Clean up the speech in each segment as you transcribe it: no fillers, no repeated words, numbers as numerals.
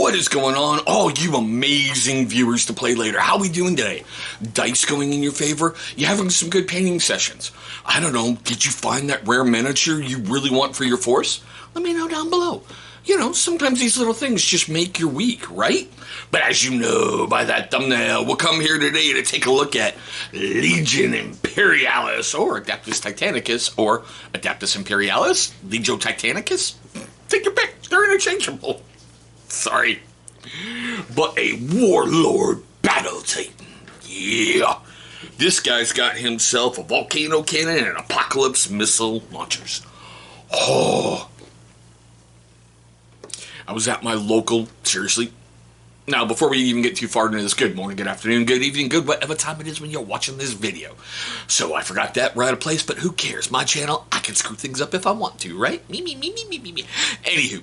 What is going on, all you amazing viewers to play later? How we doing today? Dice going in your favor? You having some good painting sessions? I don't know, did you find that rare miniature you really want for your force? Let me know down below. You know, sometimes these little things just make your week, right? But as you know by that thumbnail, we'll come here today to take a look at Legion Imperialis, or Adeptus Titanicus, or Adeptus Imperialis, Legio Titanicus. Take your pick, they're interchangeable. Sorry. But a Warlord Battle Titan. Yeah. This guy's got himself a volcano cannon and apocalypse missile launchers. Oh. I was at my local, seriously. Now, before we even get too far into this, good morning, good afternoon, good evening, good whatever time it is when you're watching this video. So I forgot that, we're out of place, but who cares? My channel, I can screw things up if I want to, right? Me. Anywho.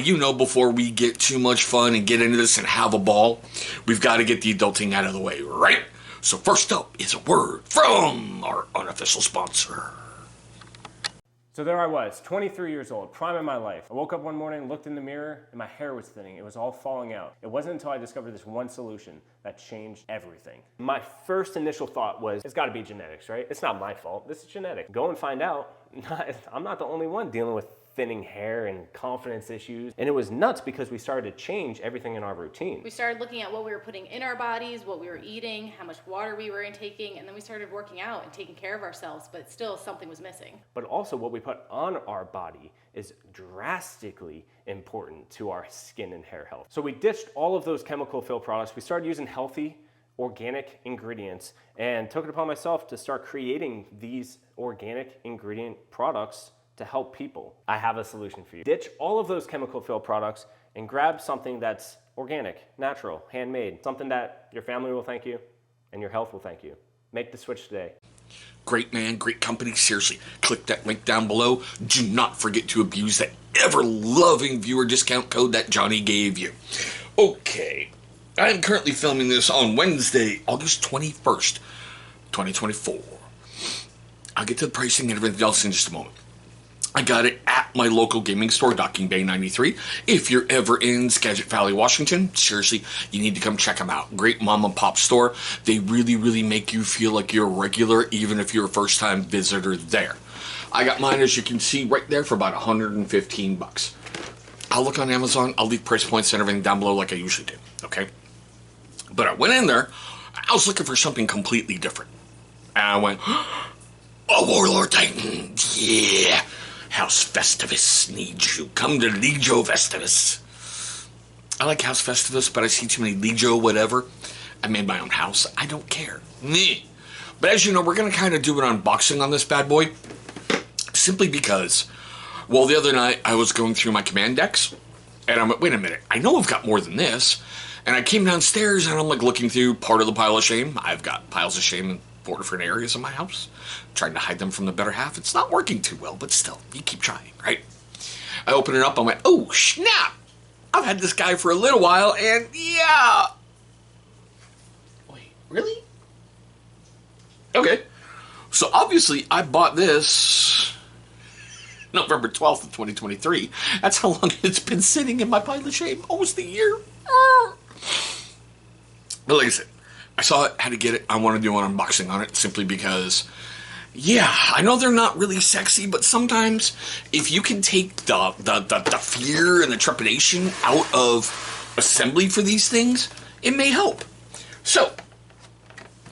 You know, before we get too much fun and get into this and have a ball, we've got to get the adulting out of the way, right? So first up is a word from our unofficial sponsor. So there I was, 23 years old, prime of my life. I woke up one morning, looked in the mirror, and my hair was thinning. It was all falling out. It wasn't until I discovered this one solution that changed everything. My first initial thought was, it's gotta be genetics, right? It's not my fault, this is genetic. Go and find out. I'm not the only one dealing with thinning hair and confidence issues. And it was nuts because we started to change everything in our routine. We started looking at what we were putting in our bodies, what we were eating, how much water we were intaking, and then we started working out and taking care of ourselves, but still something was missing. But also what we put on our body is drastically important to our skin and hair health. So we ditched all of those chemical filled products. We started using healthy, organic ingredients and took it upon myself to start creating these organic ingredient products to help people. I have a solution for you. Ditch all of those chemical filled products and grab something that's organic, natural, handmade, something that your family will thank you and your health will thank you. Make the switch today. Great man, great company, seriously. Click that link down below. Do not forget to abuse that ever-loving viewer discount code that Johnny gave you. Okay, I am currently filming this on Wednesday, August 21st, 2024. I'll get to the pricing and everything else in just a moment. I got it at my local gaming store, Docking Bay 93. If you're ever in Skagit Valley, Washington, seriously, you need to come check them out. Great mom and pop store. They really make you feel like you're a regular, even if you're a first-time visitor there. I got mine, as you can see, right there for about 115 bucks. I'll look on Amazon. I'll leave price points and everything down below like I usually do, okay? But I went in there. I was looking for something completely different. And I went, a Warlord Titan, yeah. House Festivus needs you. Come to Legio Festivus. I like House Festivus, but I see too many Legio whatever. I made my own house. I don't care. But as you know, we're going to kind of do an unboxing on this bad boy. Simply because, well, the other night I was going through my command decks, and I'm like, wait a minute, I know I've got more than this. And I came downstairs, and I'm like looking through part of the pile of shame. I've got piles of shame in 4 different areas of my house, trying to hide them from the better half. It's not working too well, but still, you keep trying, right? I open it up, I went, oh, snap! I've had this guy for a little while, and yeah! Wait, really? Okay. So obviously, I bought this November 12th of 2023. That's how long it's been sitting in my pile of shame. Almost a year. But like I said, I saw it, had to get it. I want to do an unboxing on it simply because, yeah, I know they're not really sexy, but sometimes if you can take the fear and the trepidation out of assembly for these things, it may help. So,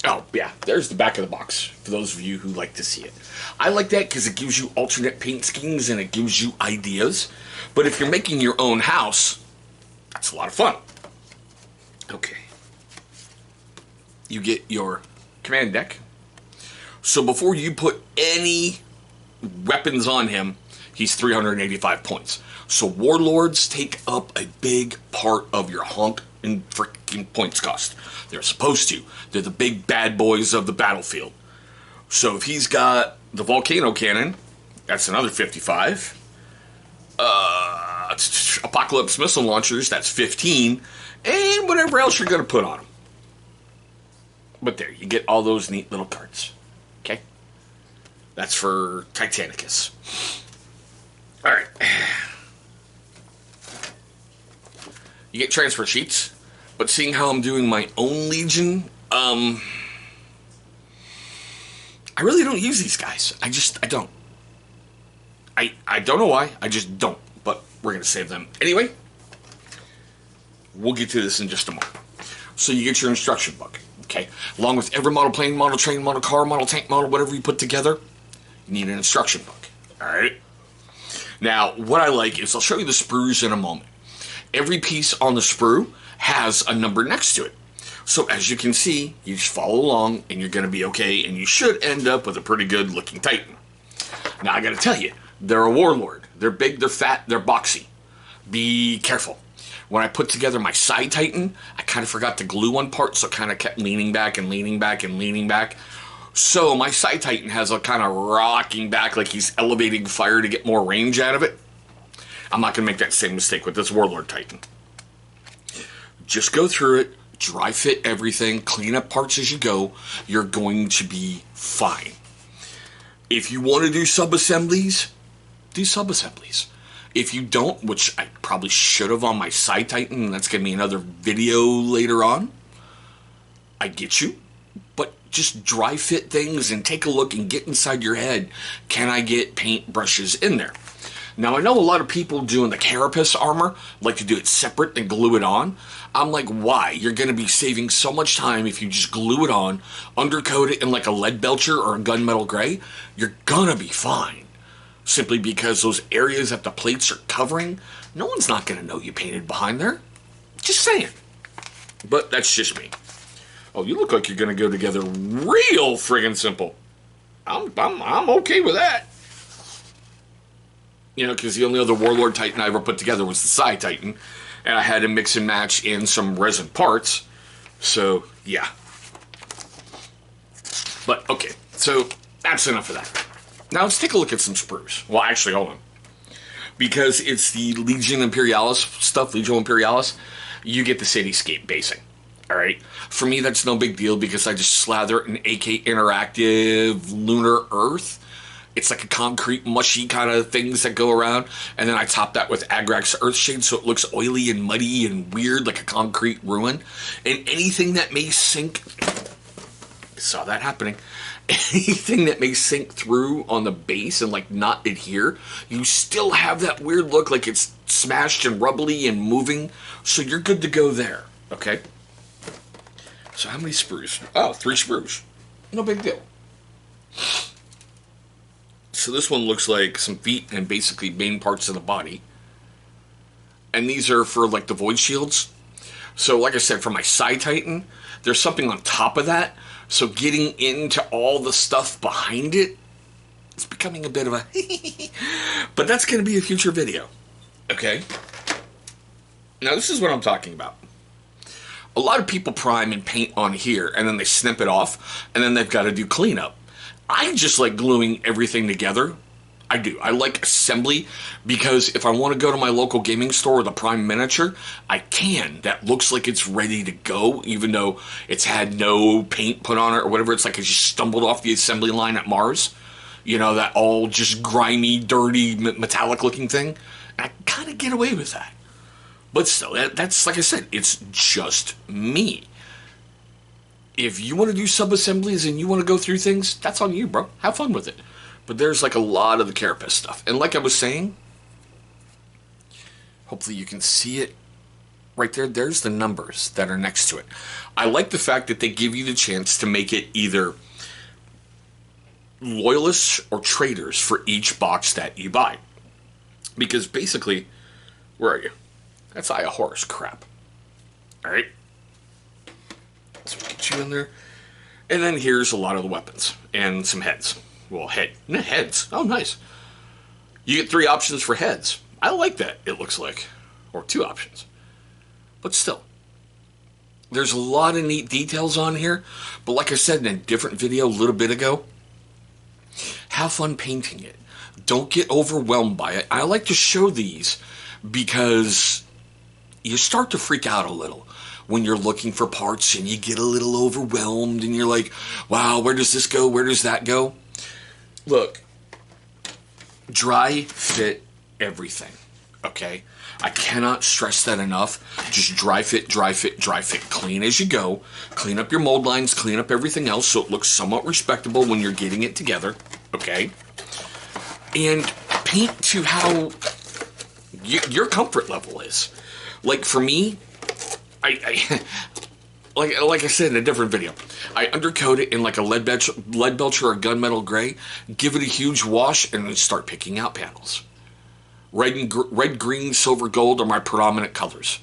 oh, yeah, there's the back of the box for those of you who like to see it. I like that because it gives you alternate paint schemes and it gives you ideas. But if you're making your own house, that's a lot of fun. Okay. You get your command deck. So before you put any weapons on him, he's 385 points. So warlords take up a big part of your hunk and freaking points cost. They're supposed to. They're the big bad boys of the battlefield. So if he's got the volcano cannon, that's another 55. Apocalypse missile launchers, that's 15. And whatever else you're going to put on him. But there, you get all those neat little cards. Okay? That's for Titanicus. Alright. you get transfer sheets. But seeing how I'm doing my own Legion, I really don't use these guys. I don't. I don't know why. I just don't. But we're going to save them. Anyway, we'll get to this in just a moment. So you get your instruction book, okay? Along with every model plane, model train, model car, model tank, model, whatever you put together, you need an instruction book, all right? Now, what I like is I'll show you the sprues in a moment. Every piece on the sprue has a number next to it. So as you can see, you just follow along and you're going to be okay, and you should end up with a pretty good looking Titan. Now I got to tell you, they're a Warlord. They're big, they're fat, they're boxy. Be careful. When I put together my side Titan, I kind of forgot to glue one part, so I kind of kept leaning back and leaning back and leaning back. So my side Titan has a kind of rocking back like he's elevating fire to get more range out of it. I'm not going to make that same mistake with this Warlord Titan. Just go through it, dry fit everything, clean up parts as you go. You're going to be fine. If you want to do sub-assemblies, do sub-assemblies. If you don't, which I probably should have on my side Titan, and that's going to be another video later on, I get you. But just dry fit things and take a look and get inside your head. Can I get paint brushes in there? Now, I know a lot of people doing the carapace armor like to do it separate and glue it on. I'm like, why? You're going to be saving so much time if you just glue it on, undercoat it in like a lead belcher or a gunmetal gray. You're going to be fine. Simply because those areas that the plates are covering, no one's not going to know you painted behind there. Just saying. But that's just me. Oh, you look like you're going to go together real friggin' simple. I'm okay with that. You know, because the only other Warlord Titan I ever put together was the side Titan, and I had to mix and match in some resin parts. So, yeah. But, okay. So, that's enough of that. Now, let's take a look at some sprues. Well, actually, hold on. Because it's the Legion Imperialis stuff, Legion Imperialis, you get the cityscape basing. Alright? For me, that's no big deal because I just slather it in AK Interactive Lunar Earth. It's like a concrete, mushy kind of things that go around. And then I top that with Agrax Earthshade so it looks oily and muddy and weird like a concrete ruin. And anything that may sink... Saw that happening. Anything that may sink through on the base and like not adhere, you still have that weird look like it's smashed and rubbly and moving. So you're good to go there. Okay? So how many sprues? Oh, 3 sprues. No big deal. So this one looks like some feet and basically main parts of the body. And these are for like the void shields. So like I said, for my side Titan, there's something on top of that. So getting into all the stuff behind it, it's becoming a bit of a but that's going to be a future video. Okay? Now this is what I'm talking about. A lot of people prime and paint on here and then they snip it off and then they've got to do cleanup. I just like gluing everything together. I do. I like assembly because if I want to go to my local gaming store with a prime miniature, I can. That looks like it's ready to go, even though it's had no paint put on it or whatever. It's like I just stumbled off the assembly line at Mars. You know, that all just grimy, dirty, metallic looking thing. And I kind of get away with that. But still, that's like I said, it's just me. If you want to do sub-assemblies and you want to go through things, that's on you, bro. Have fun with it. But there's like a lot of the carapace stuff. And like I was saying, hopefully you can see it right there. There's the numbers that are next to it. I like the fact that they give you the chance to make it either loyalists or traders for each box that you buy. Because basically, where are you? That's Eye of Horus crap. Alright? So we'll get you in there. And then here's a lot of the weapons. And some heads. Well, heads. Oh, nice. You get 3 options for heads. I like that, it looks like. Or 2 options. But still. There's a lot of neat details on here. But like I said in a different video a little bit ago, have fun painting it. Don't get overwhelmed by it. I like to show these because you start to freak out a little when you're looking for parts and you get a little overwhelmed and you're like, wow, where does this go? Where does that go? Look, dry fit everything, okay? I cannot stress that enough. Just dry fit, dry fit, dry fit. Clean as you go. Clean up your mold lines, clean up everything else so it looks somewhat respectable when you're getting it together, okay? And paint to how your comfort level is. Like for me, I like I said in a different video, I undercoat it in like a lead belcher or gunmetal gray, give it a huge wash, and then start picking out panels. Red, green, silver, gold are my predominant colors.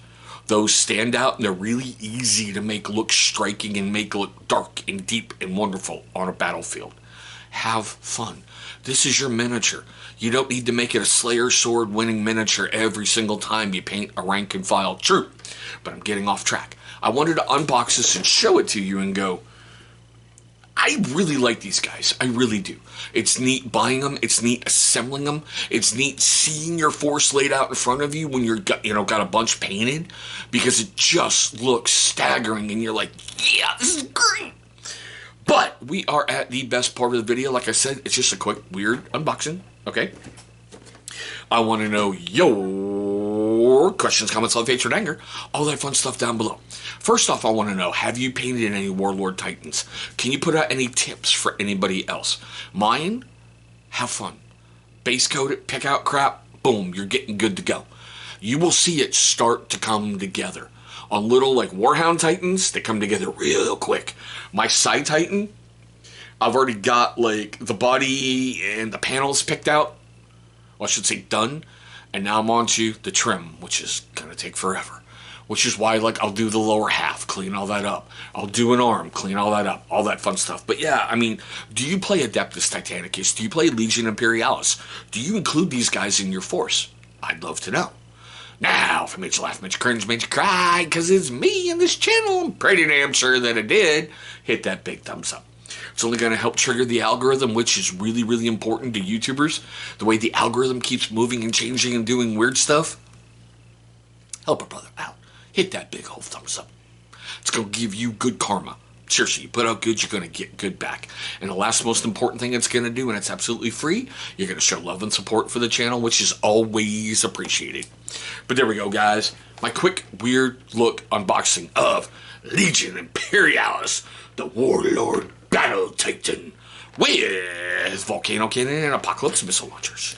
Those stand out, and they're really easy to make look striking and make look dark and deep and wonderful on a battlefield. Have fun. This is your miniature. You don't need to make it a Slayer sword winning miniature every single time you paint a rank and file troop. But I'm getting off track. I wanted to unbox this and show it to you and go, I really like these guys. I really do. It's neat buying them. It's neat assembling them. It's neat seeing your force laid out in front of you when you're got a bunch painted, because it just looks staggering and you're like, yeah, this is great. But we are at the best part of the video. Like I said, it's just a quick, weird unboxing, okay? I want to know your questions, comments, love, hatred, anger, all that fun stuff down below. First off, I want to know, have you painted any Warlord Titans? Can you put out any tips for anybody else? Mine, have fun. Base coat it, pick out crap, boom, you're getting good to go. You will see it start to come together. On little like Warhound Titans, they come together real quick. My Side Titan, I've already got like the body and the panels picked out. Well, I should say done. And now I'm on to the trim, which is going to take forever. Which is why, like, I'll do the lower half, clean all that up. I'll do an arm, clean all that up, all that fun stuff. But yeah, I mean, do you play Adeptus Titanicus? Do you play Legion Imperialis? Do you include these guys in your force? I'd love to know. Now, if it made you laugh, made you cringe, made you cry, because it's me and this channel, I'm pretty damn sure that it did, hit that big thumbs up. It's only going to help trigger the algorithm, which is really, really important to YouTubers. The way the algorithm keeps moving and changing and doing weird stuff. Help a brother out. Hit that big old thumbs up. It's going to give you good karma. Seriously, you put out good, you're going to get good back. And the last most important thing it's going to do, and it's absolutely free, you're going to show love and support for the channel, which is always appreciated. But there we go, guys. My quick, weird look unboxing of Legion Imperialis, the Warlord Battle Titan, with Volcano Cannon and Apocalypse Missile Launchers.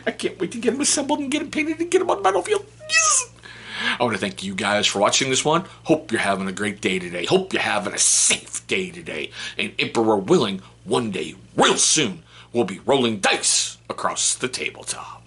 I can't wait to get them assembled and get them painted and get them on the battlefield. Yes! I want to thank you guys for watching this one. Hope you're having a great day today. Hope you're having a safe day today. And Emperor willing, one day, real soon, we'll be rolling dice across the tabletop.